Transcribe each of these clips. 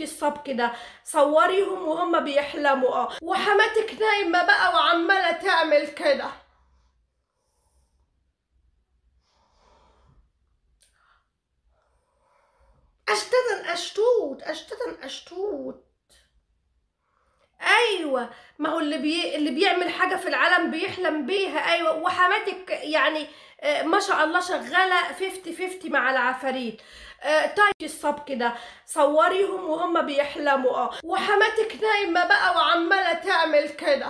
الصب كده صوريهم وهم بيحلموا وحماتك نايمة بقى وعمالة تعمل كده. اشتتن اشتوت. ايوه، ما هو اللي بيعمل حاجة في العالم بيحلم بيها. ايوه، وحماتك يعني ما شاء الله شغالة 50-50 مع العفاريت. طيب الصب كده صوريهم وهم بيحلموا وحماتك نايمة بقى وعمالة تعمل كده.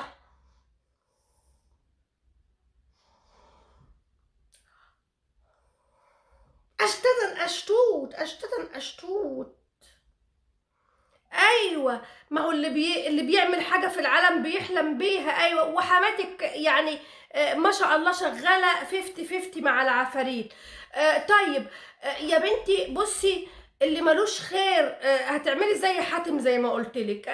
اشتتن اشتوت. ايوه، ما هو اللي بيعمل حاجه في العالم بيحلم بيها. ايوه، وحماتك يعني ما شاء الله شغاله 50-50 مع العفاريت. طيب يا بنتي بصي، اللي ملوش خير هتعملي زي حاتم زي ما قلت لك.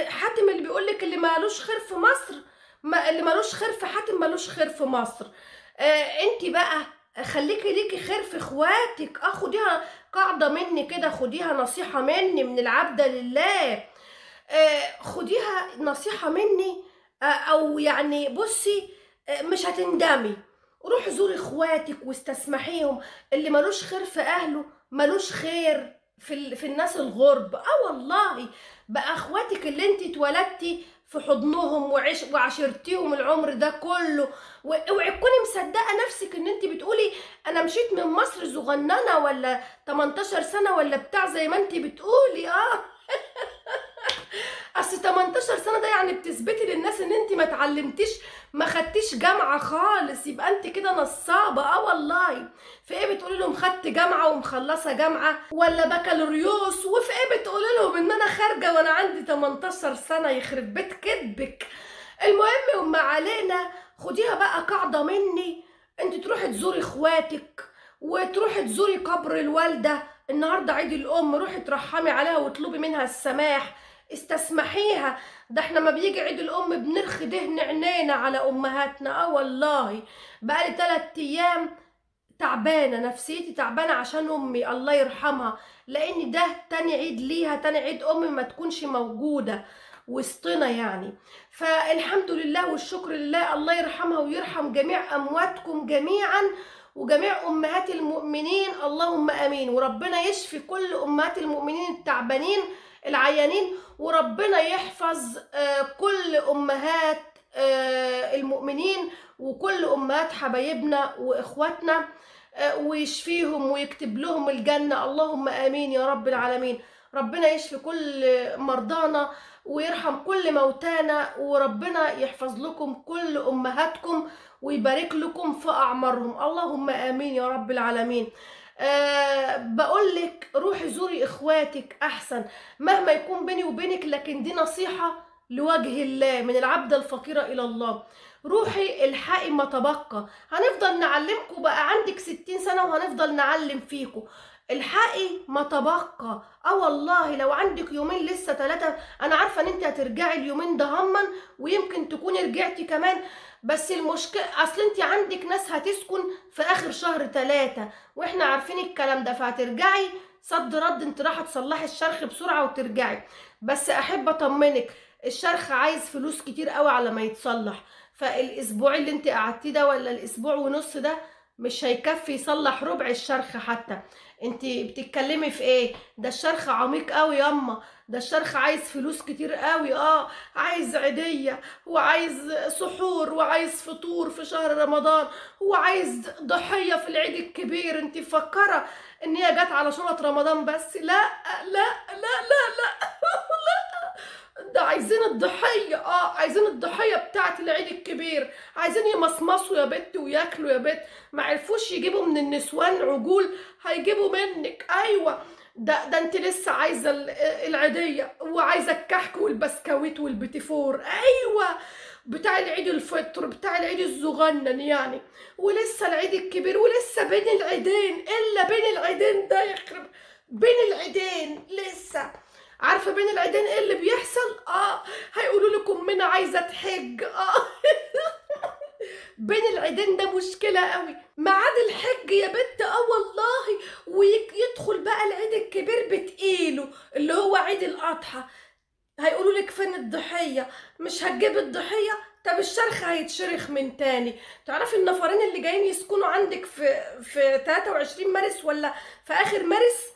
حاتم اللي بيقول لك اللي ملوش خير في مصر، ما اللي ملوش خير في حاتم ملوش خير في مصر. انت بقى خليكي ليكي خير في اخواتك. خديها قاعدة مني كده، خديها نصيحة مني من العبد لله. خديها نصيحة مني. او يعني بصي، مش هتندمي. روحي زوري اخواتك واستسمحيهم. اللي ملوش خير في اهله ملوش خير في الناس الغرب. والله بقى اخواتك اللي انت اتولدتي في حضنهم وعشرتيهم العمر ده كله. واوعي تكوني مصدقه نفسك ان انت بتقولي انا مشيت من مصر صغننه ولا 18 سنه ولا بتاع زي ما انت بتقولي. اصل 18 سنه ده يعني بتثبتي للناس ان انت ما اتعلمتيش، ما خدتيش جامعه خالص. يبقى انت كده نصابه. والله في ايه بتقولي لهم خدت جامعه ومخلصه جامعه ولا بكالوريوس، وفي ايه بتقولي لهم ان انا خارجه وانا عندي 18 سنه؟ يخرب بيت كدبك. المهم وما علينا، خديها بقى قاعده مني. انت تروحي تزوري اخواتك وتروحي تزوري قبر الوالده. النهارده عيد الام، روحي ترحمي عليها واطلبي منها السماح، استسمحيها. ده احنا ما بيجي عيد الام بنرخي دهن عينينا على امهاتنا. والله بقالي 3 ايام تعبانه، نفسيتي تعبانه عشان امي الله يرحمها، لان ده تاني عيد ليها، تاني عيد امي ما تكونش موجوده وسطنا يعني. فالحمد لله والشكر لله، الله يرحمها ويرحم جميع امواتكم جميعا وجميع امهات المؤمنين، اللهم امين. وربنا يشفي كل امهات المؤمنين التعبانين العيانين، وربنا يحفظ كل امهات المؤمنين وكل امهات حبايبنا واخواتنا، ويشفيهم ويكتب لهم الجنة، اللهم امين يا رب العالمين. ربنا يشفي كل مرضانا ويرحم كل موتانا، وربنا يحفظ لكم كل امهاتكم ويبارك لكم في اعمارهم، اللهم امين يا رب العالمين. بقولك روحي زوري اخواتك احسن مهما يكون بيني وبينك، لكن دي نصيحة لوجه الله من العبد الفقيرة الى الله. روحي الحقي ما تبقى، هنفضل نعلمكم بقى عندك 60 سنة وهنفضل نعلم فيكم. الحقي ما تبقى. والله لو عندك يومين لسه 3، انا عارفة ان انت هترجعي اليومين ده هما، ويمكن تكوني رجعتي كمان. بس المشكلة اصل انت عندك ناس هتسكن في اخر شهر 3 واحنا عارفين الكلام ده، فهترجعي صد رد. انت رايحة تصلحي الشرخ بسرعة وترجعي. بس احب اطمنك، الشرخ عايز فلوس كتير قوي على ما يتصلح. فالاسبوع اللي انت قعدتيه ده ولا الاسبوع ونص ده مش هيكفي يصلح ربع الشرخ حتى. انت بتتكلمي في ايه؟ ده الشرخ عميق قوي ياما، ده الشرخ عايز فلوس كتير قوي. عايز عيدية وعايز سحور وعايز فطور في شهر رمضان وعايز ضحية في العيد الكبير. انت مفكرة ان هي جت على شنط رمضان بس؟ لا لا لا لا لا ده عايزين الضحية. عايزين الضحية بتاعت العيد الكبير، عايزين يمصمصوا يا بت وياكلوا يا بت. ما عرفوش يجيبوا من النسوان عجول، هيجيبوا منك. ايوه، ده انت لسه عايزة العيدية وعايزة الكحك والبسكويت والبيتيفور. ايوه، بتاع العيد الفطر بتاع العيد الصغنن يعني، ولسه العيد الكبير ولسه بين العيدين. الا بين العيدين ده يخرب، بين العيدين لسه. عارفه بين العيدين ايه اللي بيحصل؟ هيقولوا لكم منى عايزه تحج. بين العيدين ده مشكله قوي. ميعاد الحج يا بنت والله، ويدخل بقى العيد الكبير بتقيله اللي هو عيد الاضحى، هيقولوا لك فين الضحيه؟ مش هتجيب الضحيه؟ طب الشرخ هيتشرخ من تاني. تعرفي النفرين اللي جايين يسكنوا عندك في 23 مارس ولا في اخر مارس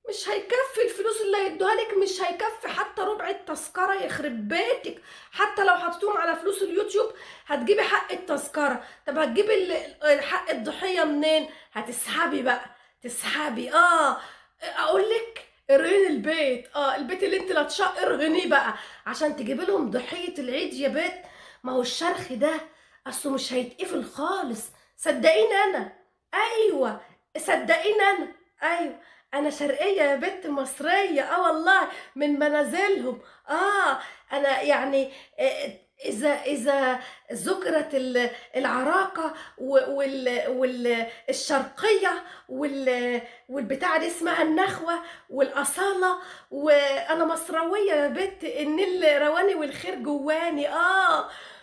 مش هيكفي الفلوس اللي هيدوها لك، مش هيكفي حتى ربع التذكره. يخرب بيتك، حتى لو حطيتهم على فلوس اليوتيوب هتجيبي حق التذكره. طب هتجيبي حق الضحيه منين؟ هتسحبي بقى، تسحبي. اقول لك ارهني البيت، البيت اللي انت لا تشق ارهنيه بقى عشان تجيبي لهم ضحيه العيد يا بيت. ما هو الشرخ ده اصله مش هيتقفل خالص، صدقيني انا. ايوه صدقيني انا. ايوه انا شرقيه يا بنت، مصريه والله، من منازلهم. انا يعني اذا ذكرت العراقه والشرقيه والبتاعه دي اسمها النخوه والاصاله، وانا مصرويه يا بنت، النيل رواني والخير جواني.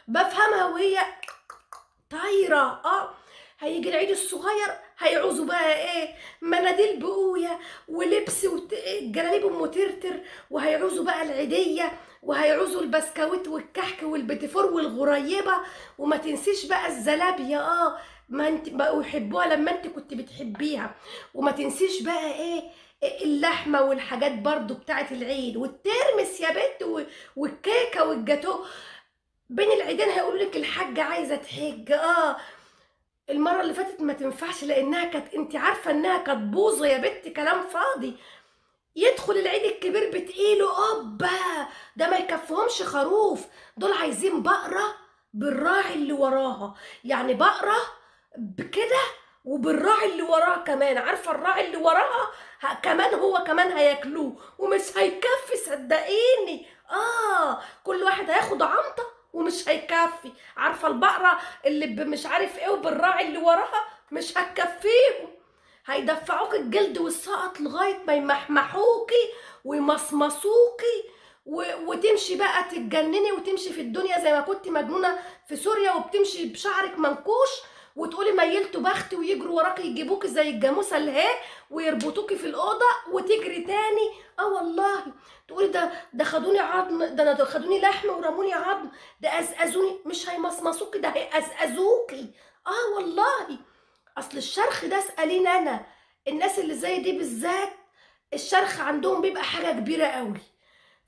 بفهمها وهي طايره. هيجي العيد الصغير هيعوزوا بقى ايه؟ مناديل بقويه ولبس جلاليب ام ترتر، وهيعوزوا بقى العيديه، وهيعوزوا البسكويت والكحك والبيتيفور والغريبه، وما تنسيش بقى الزلابيه. ما انت بقوا يحبوها لما انت كنت بتحبيها. وما تنسيش بقى ايه؟ اللحمه والحاجات برضو بتاعت العيد، والترمس يا بنت، والكيكه والجاتو. بين العيدين هيقولوا لك الحاجه عايزه تحج. المره اللي فاتت ما تنفعش لانها كانت، انت عارفه انها كانت بوظه يا بنت، كلام فاضي. يدخل العيد الكبير بتقيله اوبا، ده ما يكفهمش خروف، دول عايزين بقره بالراعي اللي وراها. يعني بقره بكده وبالراعي اللي وراها كمان. عارفه الراعي اللي وراها كمان هو كمان هياكلوه، ومش هيكفي صدقيني. كل واحد هياخد عنطه ومش هيكفي. عارفه البقره اللي مش عارف ايه وبالراعي اللي وراها مش هتكفيهم. هيدفعوك الجلد والسقط لغايه ما يمحمحوكي ويمصمصوكي، وتمشي بقى تتجنني وتمشي في الدنيا زي ما كنت مجنونه في سوريا، وبتمشي بشعرك منكوش وتقولي ميلتوا بختي، ويجروا وراكي يجيبوكي زي الجاموسه الهي ويربطوكي في الاوضه وتجري تاني. والله تقولي ده خدوني عظم، ده انا خدوني لحم ورموني عظم، ده ازازوني. مش هيمصمصوكي، ده هيأزأزوكي. والله اصل الشرخ ده اساليني انا، الناس اللي زي دي بالذات الشرخ عندهم بيبقى حاجه كبيره قوي.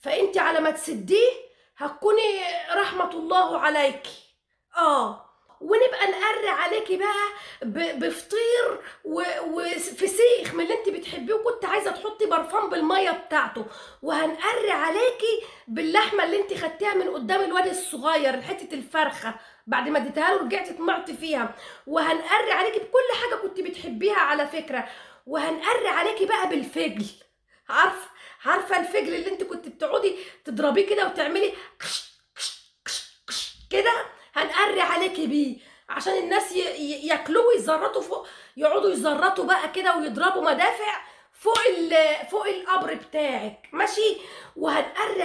فانت على ما تسديه هتكوني رحمه الله عليكي. ونبقى نقري عليكي بقى بفطير وفسيخ من اللي انت بتحبيه، وكنت عايزه تحطي برفان بالميه بتاعته، وهنقري عليكي باللحمه اللي انت خدتيها من قدام الواد الصغير، حته الفرخه بعد ما اديتها له رجعتي طمعتي فيها، وهنقري عليكي بكل حاجه كنت بتحبيها على فكره، وهنقري عليكي بقى بالفجل. عارفه الفجل اللي انت كنت بتقعدي تضربيه كده وتعملي كده؟ هنقري عليكي بيه عشان الناس ياكلوه ويزرطوا فوق، يقعدوا يزرطوا بقى كده ويضربوا مدافع فوق القبر بتاعك، ماشي؟ وهنقري